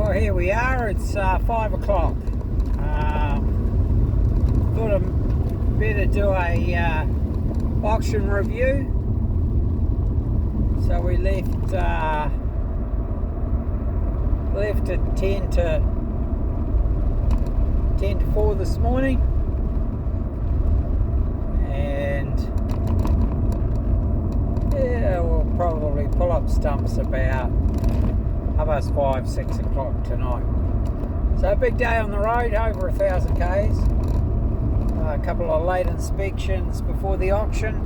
Well, here we are. It's 5 o'clock. Thought I'd better do a auction review. So we left at 10 to 4 this morning, and yeah, we'll probably pull up stumps about 5-6 o'clock tonight. So a big day on the road, over 1,000 k's. A couple of late inspections before the auction.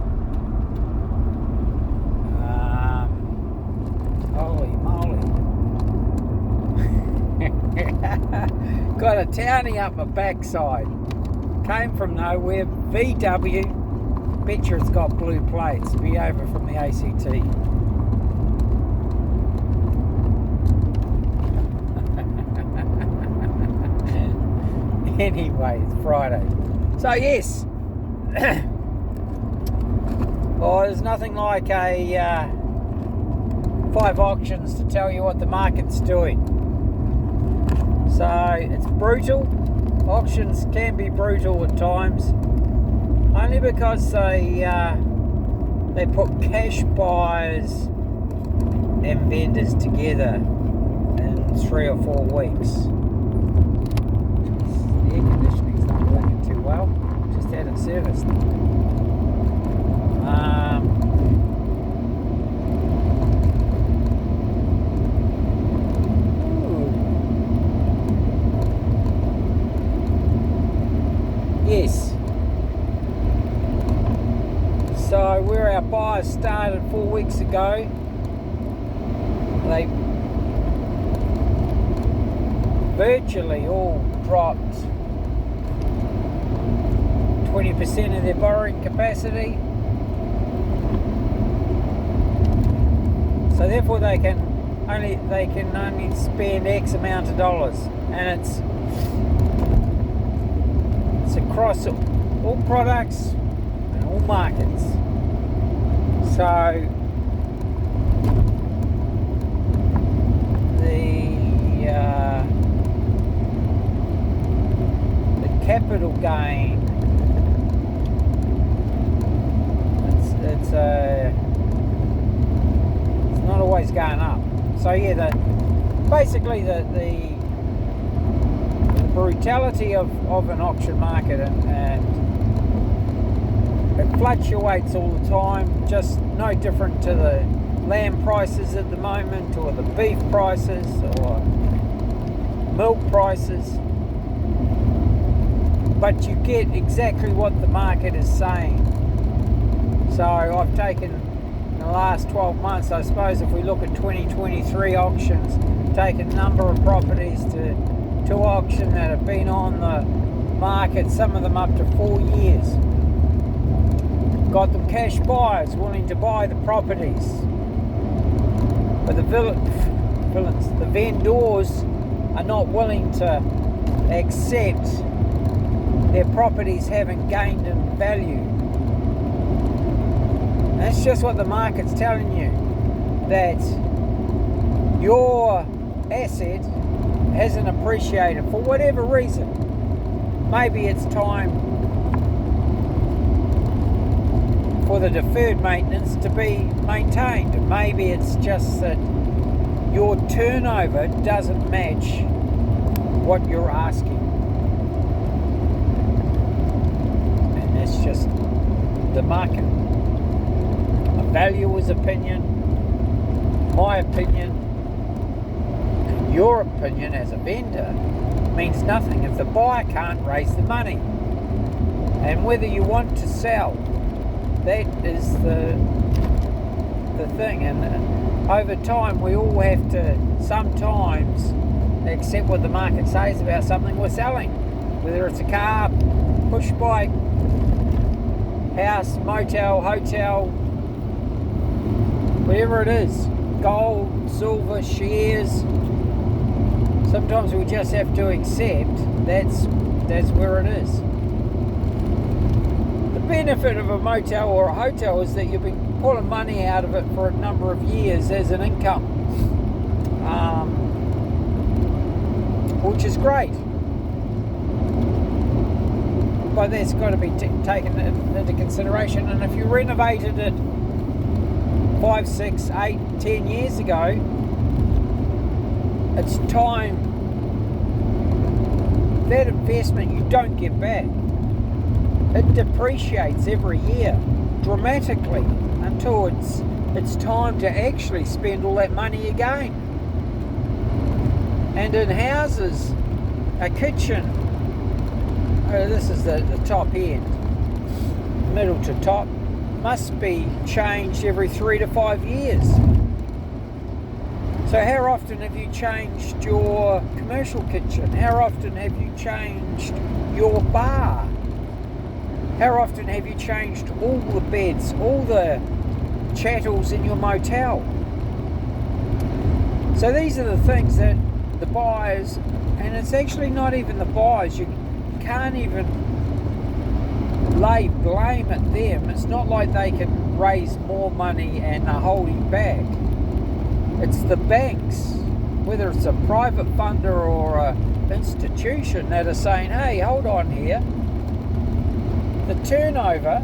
Holy moly. Got a townie up my backside. Came from nowhere. VW. Bet you it's got blue plates. Be over from the ACT. Anyway, it's Friday. So yes. Well, there's nothing like a 5 auctions to tell you what the market's doing. So it's brutal. Auctions can be brutal at times, only because they put cash buyers and vendors together in 3 or 4 weeks. The air conditioning's not working too well. Just had it serviced. Yes. So where our buyers started 4 weeks ago, they virtually all dropped 20% of their borrowing capacity. So therefore they can only spend X amount of dollars, and it's across all products and all markets. So the capital gain, it's not always going up. So yeah, basically the brutality of an auction market, and it fluctuates all the time, just no different to the lamb prices at the moment, or the beef prices, or milk prices. But you get exactly what the market is saying. So I've taken, in the last 12 months, I suppose if we look at 2023 auctions, taken a number of properties to auction that have been on the market, some of them up to 4 years. Got them cash buyers willing to buy the properties, but the vendors are not willing to accept their properties haven't gained in value. And that's just what the market's telling you, that your asset hasn't appreciated for whatever reason. Maybe it's time for the deferred maintenance to be maintained. Maybe it's just that your turnover doesn't match what you're asking. And that's just the market. A valuer's opinion, my opinion, your opinion as a vendor means nothing if the buyer can't raise the money. And whether you want to sell, that is the thing. And over time, we all have to sometimes accept what the market says about something we're selling, whether it's a car, push bike, house, motel, hotel, whatever it is, gold, silver, shares. Sometimes we just have to accept that's where it is. The benefit of a motel or a hotel is that you've been pulling money out of it for a number of years as an income. which is great. But that's got to be taken into consideration. And if you renovated it 5, 6, 8, 10 years ago, it's time. That investment you don't get back. It depreciates every year dramatically until it's time to actually spend all that money again. And in houses, a kitchen, this is the top end, middle to top, must be changed every 3 to 5 years. So how often have you changed your commercial kitchen? How often have you changed your bar? How often have you changed all the beds, all the chattels in your motel? So these are the things that the buyers, and it's actually not even the buyers, you can't even lay blame at them. It's not like they can raise more money and are holding back. It's the banks, whether it's a private funder or an institution, that are saying, hey, hold on here. The turnover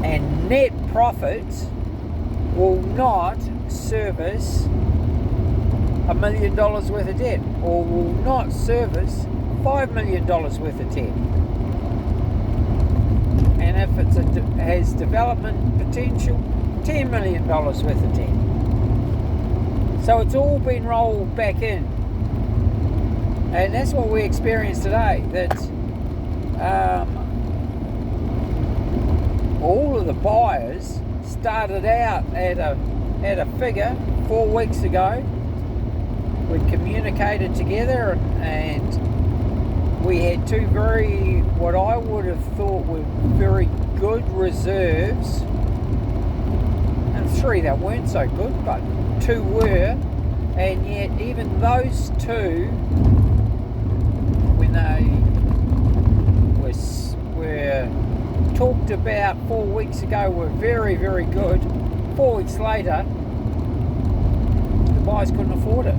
and net profit will not service $1 million worth of debt, or will not service $5 million worth of debt. And if it has development potential, $10 million worth of debt. So it's all been rolled back in. And that's what we experienced today, that all of the buyers started out at a figure 4 weeks ago. We communicated together, and we had two what I would have thought were very good reserves, and 3 that weren't so good, but 2 were, and yet even those 2, when they were talked about 4 weeks ago, were very, very good. 4 weeks later, the buyers couldn't afford it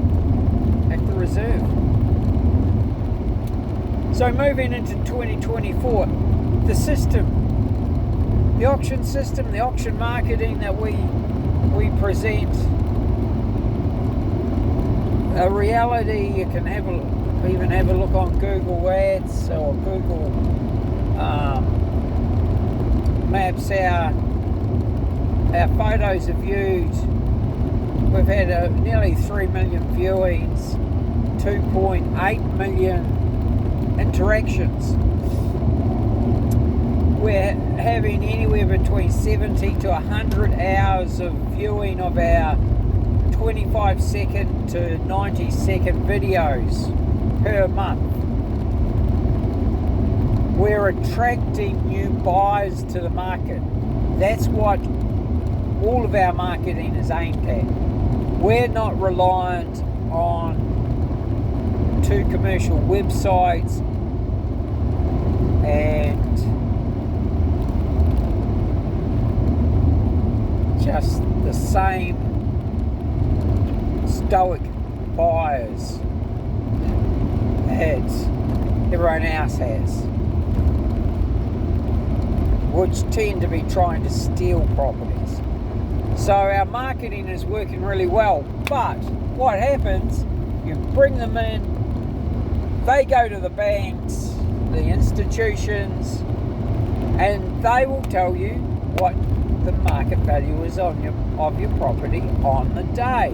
at the reserve. So moving into 2024, the system, the auction system, the auction marketing that we present, a reality. You can even have a look on Google Ads or Google Maps. Our photos are viewed. We've had nearly 3 million viewings, 2.8 million interactions. We're having anywhere between 70 to 100 hours of viewing of our 25-second to 90-second videos per month. We're attracting new buyers to the market. That's what all of our marketing is aimed at. We're not reliant on 2 commercial websites and just the same stoic buyers as everyone else has, which tend to be trying to steal properties. So our marketing is working really well, but what happens, you bring them in, they go to the banks, the institutions, and they will tell you what the market value is of your property on the day.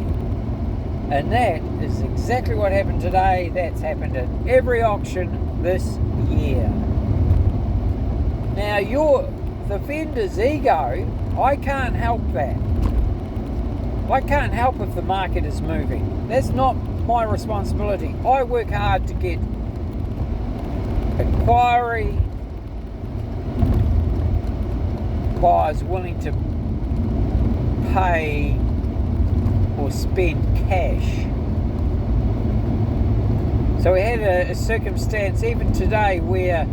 And that is exactly what happened today. That's happened at every auction this year. Now, the vendor's ego, I can't help that. I can't help if the market is moving. That's not my responsibility. I work hard to get inquiry, buyers willing to pay or spend cash. So we had a circumstance even today where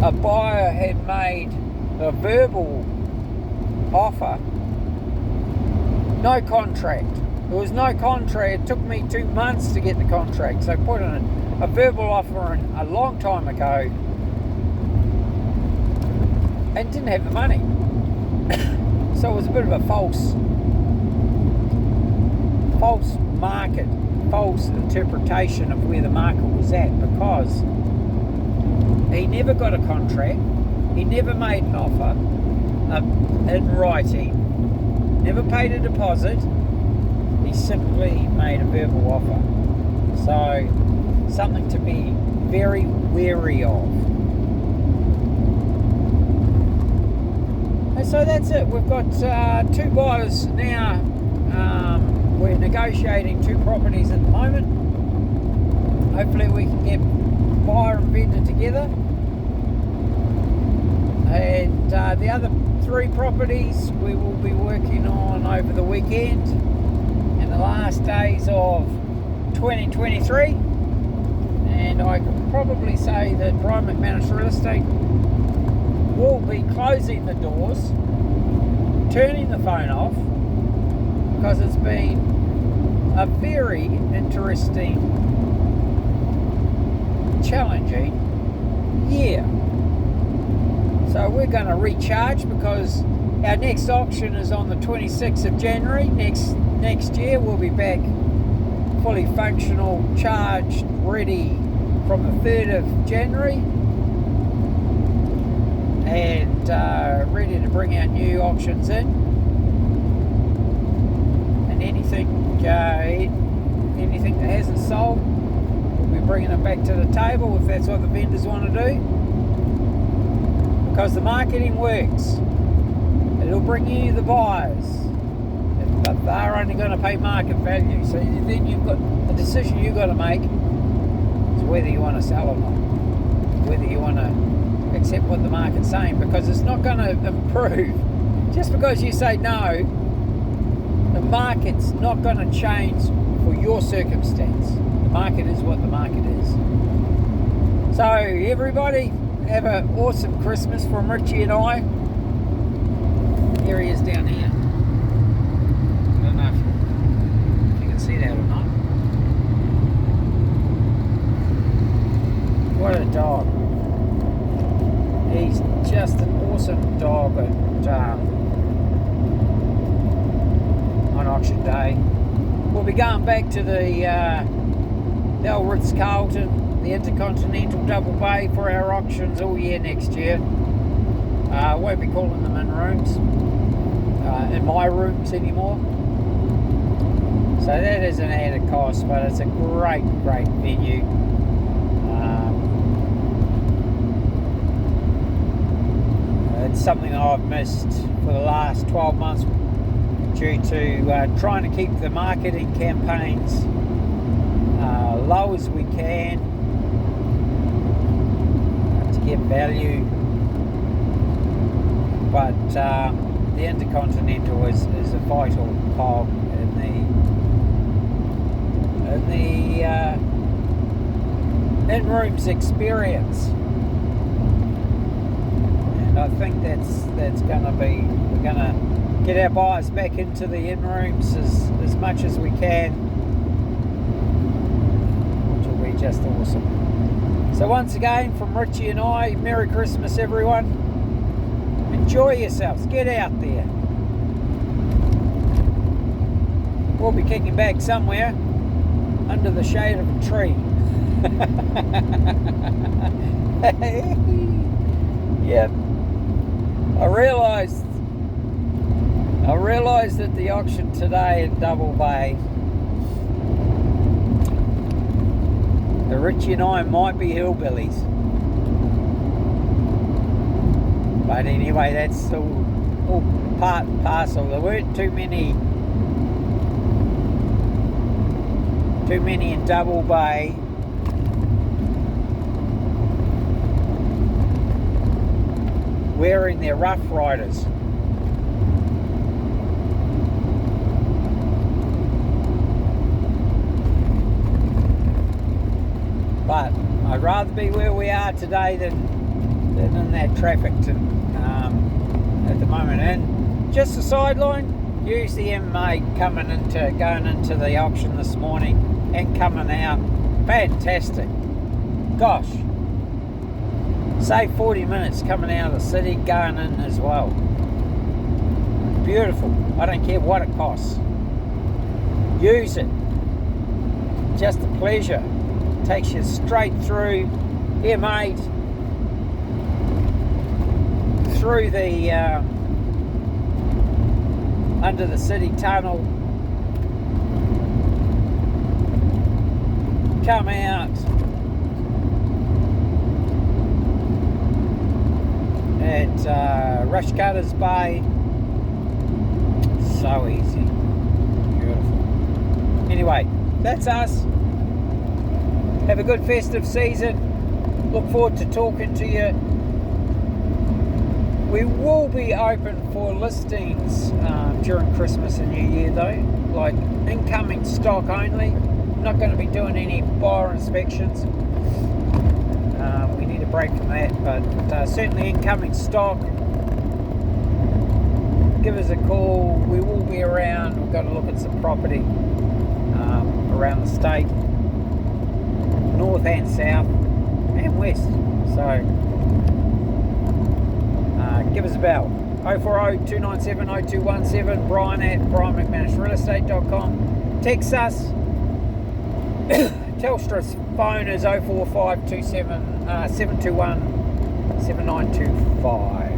a buyer had made a verbal offer, no contract, There was no contract. It took me 2 months to get the contract. So I put in a verbal offer in a long time ago and didn't have the money. So it was a bit of a false market, false interpretation of where the market was at, because he never got a contract, he never made an offer in writing, never paid a deposit, he simply made a verbal offer. So something to be very wary of. And so that's it. We've got 2 buyers now. We're negotiating 2 properties at the moment. Hopefully we can get buyer and vendor together. And the other 3 properties we will be working on over the weekend and the last days of 2023. And I can probably say that Brian McManus Real Estate will be closing the doors, turning the phone off, because it's been a very interesting, challenging year. So we're going to recharge, because our next auction is on the 26th of January. Next year we'll be back fully functional, charged, ready from the 3rd of January, and ready to bring our new auctions in. And anything that hasn't sold, we'll be bringing it back to the table if that's what the vendors want to do. Because the marketing works. It'll bring you the buyers, but they're only going to pay market value. So then you've got the decision you've got to make is whether you want to sell or not, whether you want to accept what the market's saying, because it's not going to improve. Just because you say no, the market's not going to change for your circumstance. The market is what the market is. So everybody, have an awesome Christmas from Richie and I. Here he is down here. I don't know if you can see that or not. What a dog. He's just an awesome dog on auction day. We'll be going back to the El Ritz-Carlton, the Intercontinental Double Bay, for our auctions all year next year. Won't be calling them in rooms, in my rooms anymore. So that is an added cost, but it's a great venue. It's something that I've missed for the last 12 months due to trying to keep the marketing campaigns low as we can to get value. But the Intercontinental is a vital cog in the in-rooms experience. And I think that's going to be, we're going to get our buyers back into the in-rooms as much as we can, which will be just awesome. So once again, from Richie and I, Merry Christmas everyone. Enjoy yourselves, get out there. We'll be kicking back somewhere under the shade of a tree. Yep. I realised at the auction today in Double Bay, the Richie and I might be hillbillies. But anyway, that's all part and parcel. There weren't too many in Double Bay wearing their Rough Riders. But I'd rather be where we are today than in that traffic at the moment. And just a sideline, Use the M8 going into the auction this morning and coming out. Fantastic. Gosh. Save 40 minutes coming out of the city, going in as well. Beautiful. I don't care what it costs. Use it. Just a pleasure. Takes you straight through M8, through the under the city tunnel, come out at Rushcutters Bay. So easy. Beautiful. Anyway, that's us. Have a good festive season. Look forward to talking to you. We will be open for listings during Christmas and New Year though, like incoming stock only. Not going to be doing any buyer inspections. We need a break from that, but certainly incoming stock. Give us a call. We will be around. We've got to look at some property around the state, north and south and west. So give us a bell. 040 297 0217, Brian at brianmcmanusrealestate.com. Text us. Telstra's phone is 045 721 7925.